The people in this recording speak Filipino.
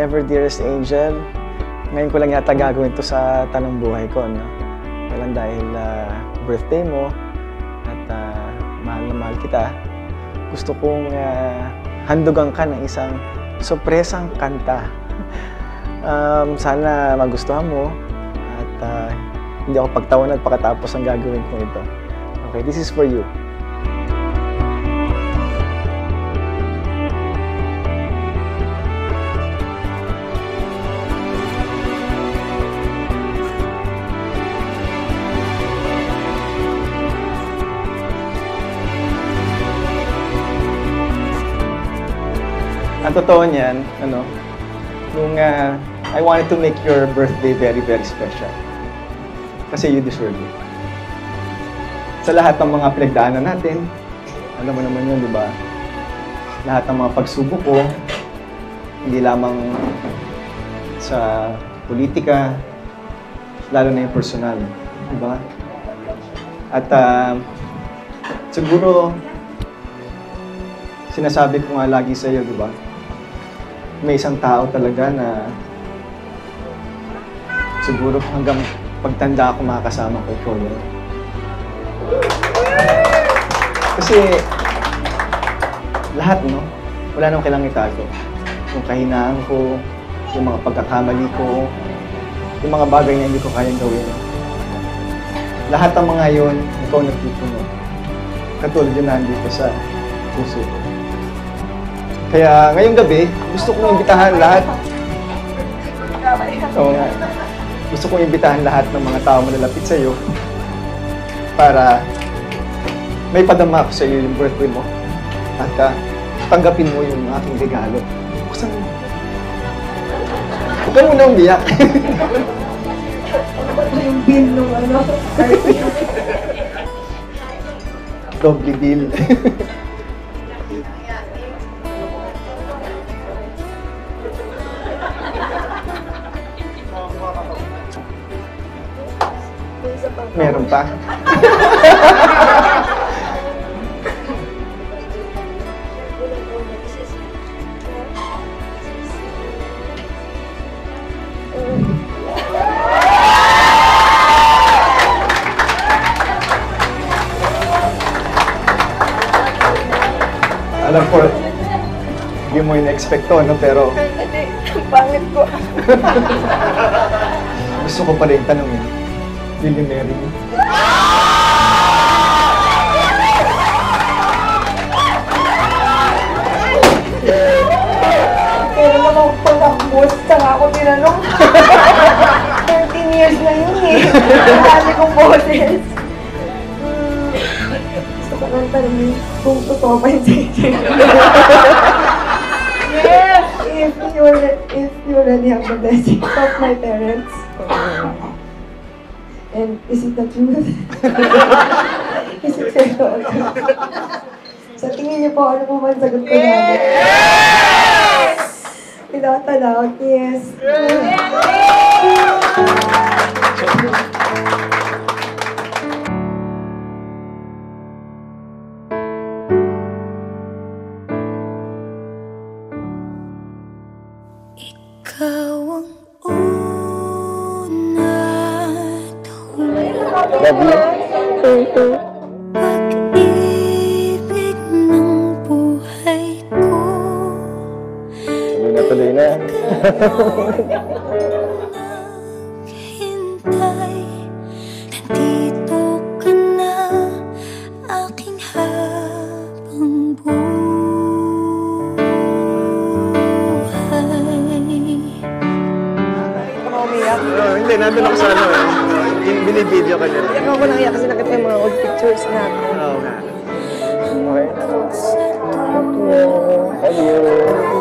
Ever Dearest Angel, ngayon ko lang yata gagawin to sa tanong buhay ko, no? Kailan dahil birthday mo at mahal na mahal kita, gusto kong handugan ka ng isang sorpresang kanta. Sana magustuhan mo at hindi ako pagtawanan pagkatapos ang gagawin ko ito. Okay, this is for you. Ang totoo niyan, nung I wanted to make your birthday very, very special. Kasi you deserve it. Sa lahat ng mga pinagdaanan natin, alam mo naman yun, di ba? Lahat ng mga pagsubok ko, hindi lamang sa politika, lalo na yung personal, di ba? At siguro, sinasabi ko nga lagi sa iyo, di ba? May isang tao talaga na siguro hanggang pagtanda ako makakasama ko ikaw yun. Kasi lahat, no? Wala nang kailangang itago. Yung kahinaan ko, yung mga pagkakamali ko, yung mga bagay na hindi ko kayang gawin. Lahat ng mga yun, ikaw nagpupuno. Katulad yun nandito sa puso ko. Kaya ngayong gabi, gusto kong imbitahan lahat. Oo nga. Gusto kong imbitahan lahat ng mga tao malalapit sa iyo para may padama ko sa iyo yung birthday mo at tanggapin mo yung aking regalo. Buksan mo. Huwag ka muna umiyak. Yung bill nung Doble bill. Meron pa. Alam ko, hindi mo in-expect to, no? Pero Hindi, pangit ko. gusto ko pa rin tanongin. Will you marry me? Pero naman pagkakbos, saka ako tinanong. 13 years na yun eh. Mahali kong boses. Gusto ko lang tanongin kung totoo ba yung sa'yo. Yes! If you already have the blessings of my parents. And is it the truth? Is it fair to all? Sa tingin niyo po, ano po man sagot ko namin? Yes! Without a doubt, yes. Ikaw ang una at huli. Love you. Pag-ibig ng buhay ko. Tuloy na. Naghintay, nandito ka na, aking habang buhay. Ako umiyak. Hindi, nandun ako sa binibideo ka nila. Iyak ako nang iyak kasi nakita yung mga old pictures natin. Oo nga. Sa Love you.